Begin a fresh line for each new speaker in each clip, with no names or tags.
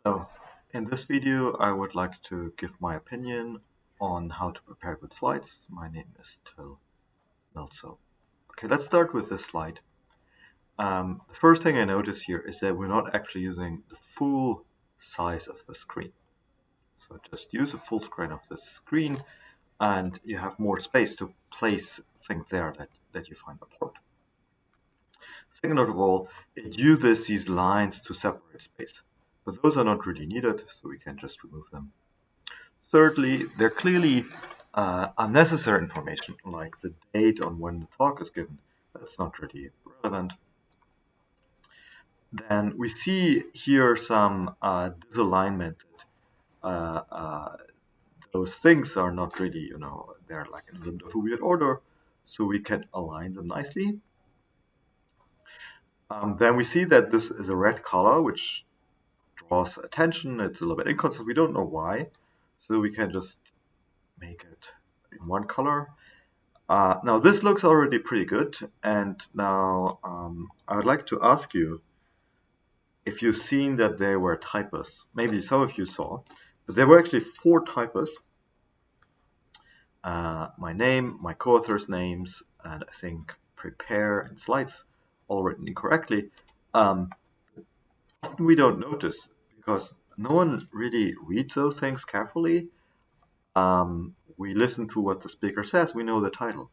So, in this video, I would like to give my opinion on how to prepare good slides. My name is Till Meltzo. Okay, let's start with this slide. The first thing I notice here is that we're not actually using the full size of the screen. So just use a full screen of the screen and you have more space to place things there that you find important. Second of all, it uses these lines to separate space, but those are not really needed, so we can just remove them. Thirdly, they're clearly unnecessary information, like the date on when the talk is given. That's not really relevant. Then we see here some disalignment. Uh, uh, those things are not really, they're like in a little bit of a weird order, so we can align them nicely. Then we see that this is a red color, which draws attention. It's a little bit inconsistent. We don't know why, so we can just make it in one color. Now this looks already pretty good, and now I would like to ask you if you've seen that there were typos. Maybe some of you saw, but there were actually 4 typos. My name, my co-authors' names, and I think prepare and slides all written incorrectly. Often we don't notice because no one really reads those things carefully. We listen to what the speaker says. We know the title.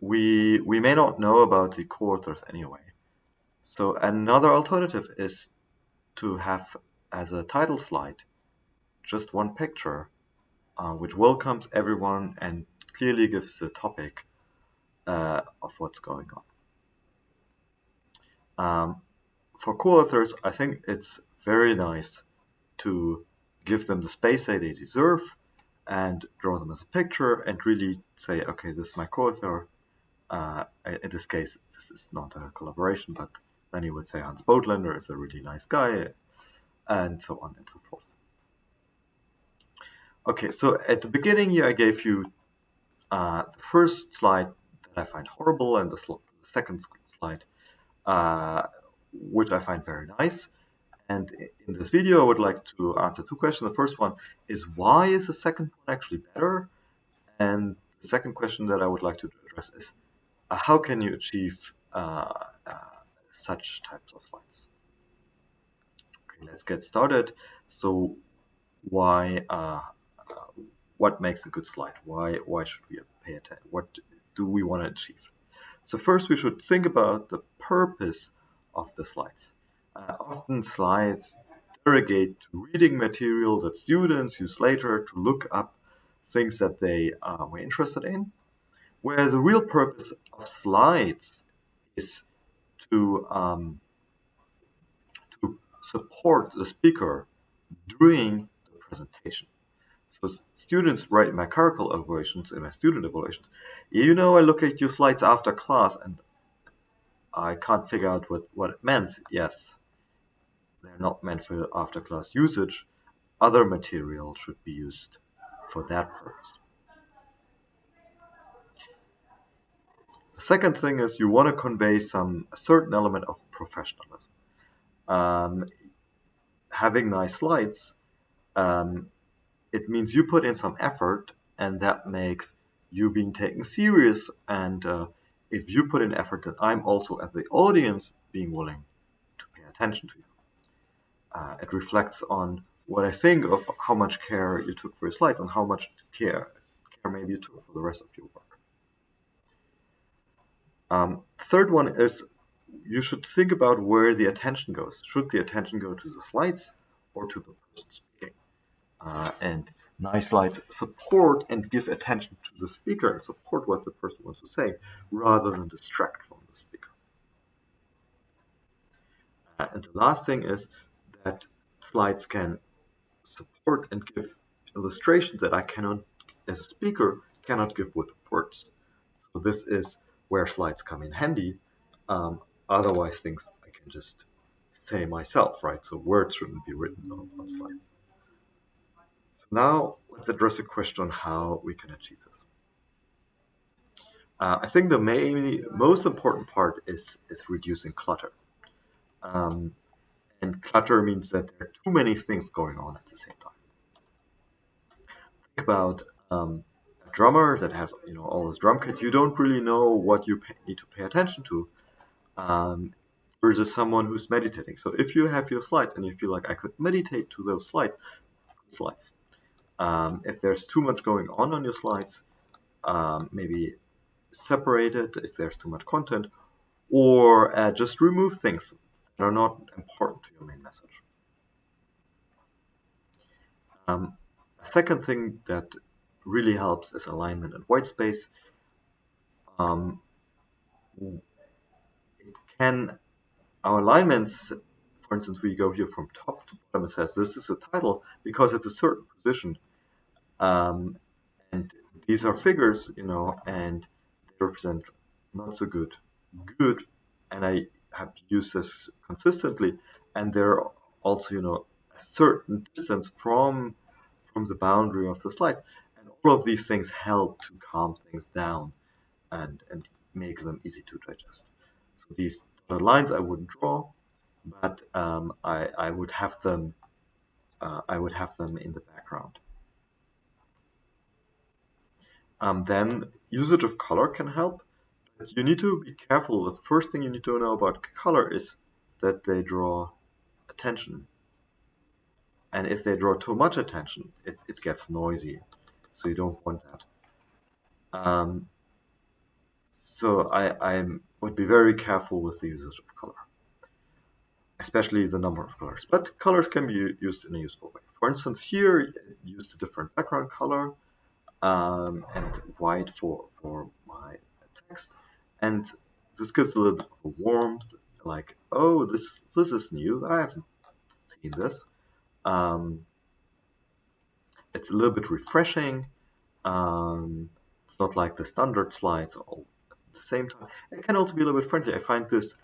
We may not know about the co-authors anyway. So another alternative is to have as a title slide just one picture, which welcomes everyone and clearly gives the topic of what's going on. For co-authors, I think it's very nice to give them the space that they deserve and draw them as a picture and really say, okay, this is my co-author. In this case, this is not a collaboration, but then you would say Hans Bodlander is a really nice guy, and so on and so forth. Okay, so at the beginning here, I gave you the first slide that I find horrible, and the second slide, which I find very nice. And in this video, I would like to answer 2 questions. The first one is, why is the second one actually better? And the second question that I would like to address is, how can you achieve such types of slides? Okay, let's get started. So, why? What makes a good slide? Why should we pay attention? What do we want to achieve? So first, we should think about the purpose of the slides. Often, slides derogate to reading material that students use later to look up things that they were interested in, where the real purpose of slides is to support the speaker during the presentation. So students write my character evaluations and my student evaluations. I look at your slides after class and I can't figure out what it meant. Yes, they're not meant for after class usage. Other material should be used for that purpose. The second thing is you want to convey a certain element of professionalism. Um, Having nice slides, it means you put in some effort, and that makes you being taken serious. And if you put in effort, then I'm also at the audience being willing to pay attention to you. It reflects on what I think of how much care you took for your slides and how much care maybe you took for the rest of your work. Third one is you should think about where the attention goes. Should the attention go to the slides or to the person speaking? And nice slides support and give attention to the speaker and support what the person wants to say rather than distract from the speaker. And the last thing is that slides can support and give illustrations that I cannot, as a speaker, cannot give with words. So this is where slides come in handy. Otherwise, things I can just say myself, right? So words shouldn't be written on slides. So now let's address a question on how we can achieve this. I think the most important part is reducing clutter. And clutter means that there are too many things going on at the same time. Think about a drummer that has all his drum kits. You don't really know what you need to pay attention to, um, versus someone who's meditating. So if you have your slides and you feel like I could meditate to those slides. If there's too much going on your slides, maybe separate it if there's too much content, or just remove things that are not important to your main message. A second thing that really helps is alignment and white space. Um, can our alignments, for instance, we go here from top to bottom, it says this is a title because it's a certain position. Um, and these are figures, and they represent not so good, and I have used this consistently, and they're also, a certain distance from the boundary of the slide, and all of these things help to calm things down and make them easy to digest. So these dotted lines I wouldn't draw, but I would have them. I would have them in the background. Then usage of color can help. You need to be careful. The first thing you need to know about color is that they draw attention. And if they draw too much attention, it gets noisy. So you don't want that. So I would be very careful with the usage of color, especially the number of colors. But colors can be used in a useful way. For instance, here, use a different background color, and white for my text. And this gives a little bit of a warmth, like, oh, this is new. I haven't seen this. Um, it's a little bit refreshing. It's not like the standard slides all at the same time. It can also be a little bit friendly. I find this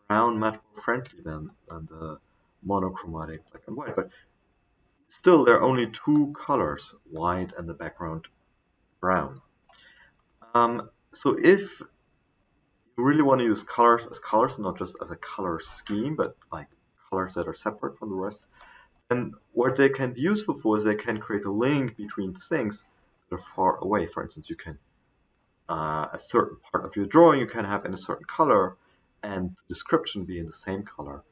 brown much more friendly than the monochromatic black and white. But still, there are only two colors, white and the background brown. So if you really want to use colors as colors, not just as a color scheme, but like colors that are separate from the rest. And what they can be useful for is they can create a link between things that are far away. For instance, you can a certain part of your drawing you can have in a certain color, and the description be in the same color,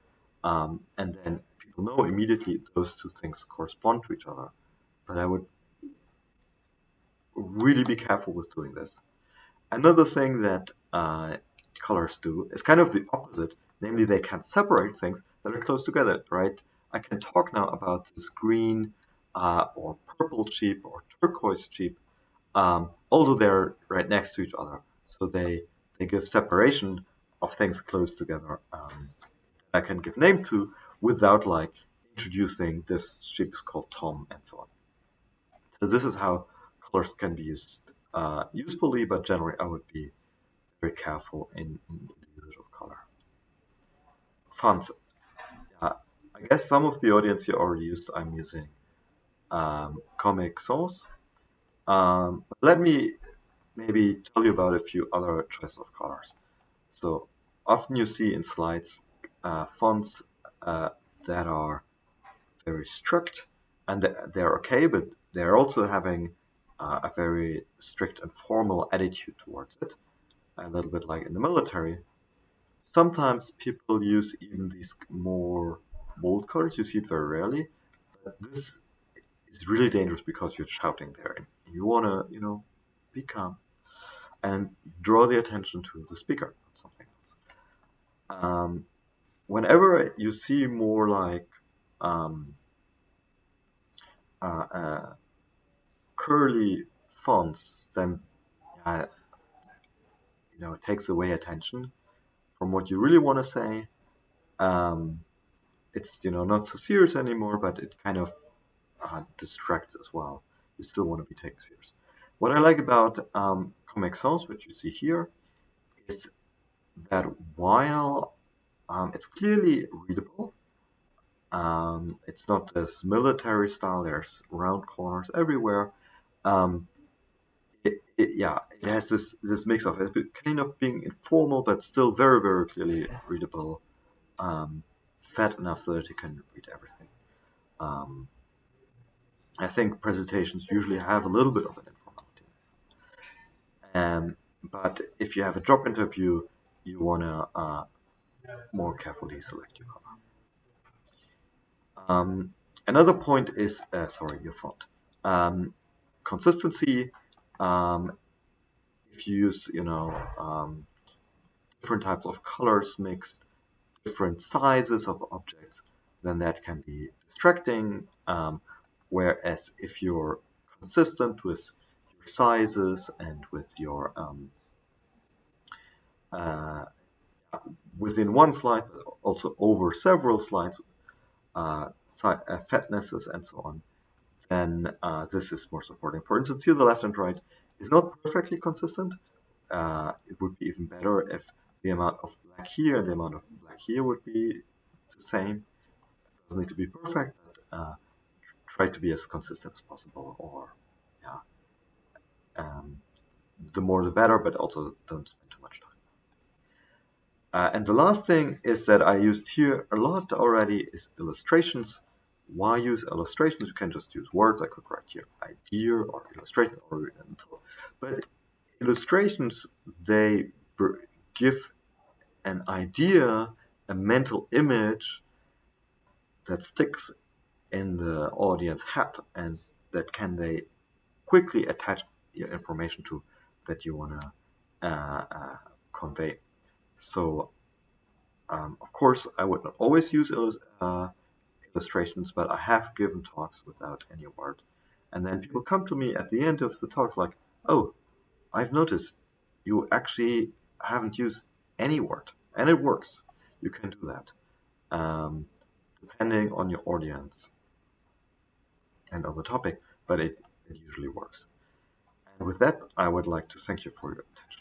and then people know immediately those two things correspond to each other. But I would really be careful with doing this. Another thing that colors do is kind of the opposite, namely they can separate things that are close together, right? I can talk now about this green or purple sheep or turquoise sheep, although they're right next to each other. So they give separation of things close together. I can give name to without like introducing this sheep is called Tom and so on. So this is how colors can be used usefully, but generally I would be very careful in the usage of color. Font. I guess some of the audience here already used. I'm using Comic Sans. But let me maybe tell you about a few other choices of colors. So often you see in slides fonts that are very strict, and they're okay, but they're also having a very strict and formal attitude towards it, a little bit like in the military. Sometimes people use even these more bold colors. You see it very rarely, but this is really dangerous because you're shouting there, and you want to, be calm and draw the attention to the speaker, not something else. Whenever you see more like um, uh, uh, curly fonts, then uh, it takes away attention from what you really want to say. Um, it's not so serious anymore, but it kind of distracts as well. You still want to be taken serious. What I like about Comic Sans, which you see here, is that while it's clearly readable, it's not this military style. There's round corners everywhere. Um, yeah, it has this mix of it kind of being informal, but still very very clearly readable. Um, fat enough so that you can read everything. Um, I think presentations usually have a little bit of an informality. But if you have a job interview, you want to more carefully select your color. Another point is, sorry, your font. Consistency. Um, if you use, different types of colors mixed, different sizes of objects, then that can be distracting. Whereas if you're consistent with your sizes and with your uh, within one slide, but also over several slides, fatnesses and so on, then this is more supporting. For instance, here the left and right is not perfectly consistent. It would be even better if the amount of black here and the amount of black here would be the same. It doesn't need to be perfect, but try to be as consistent as possible. Or, yeah, um, the more the better, but also don't spend too much time. And the last thing is that I used here a lot already is illustrations. Why use illustrations? You can just use words. I could write here idea or illustration, but illustrations, they give an idea, a mental image that sticks in the audience head, and that can they quickly attach your information to that you want to convey. So, of course, I would not always use illustrations, but I have given talks without any word. And then people come to me at the end of the talks like, oh, I've noticed you actually haven't used any word, and it works. You can do that, depending on your audience and on the topic, but it usually works. And with that, I would like to thank you for your attention.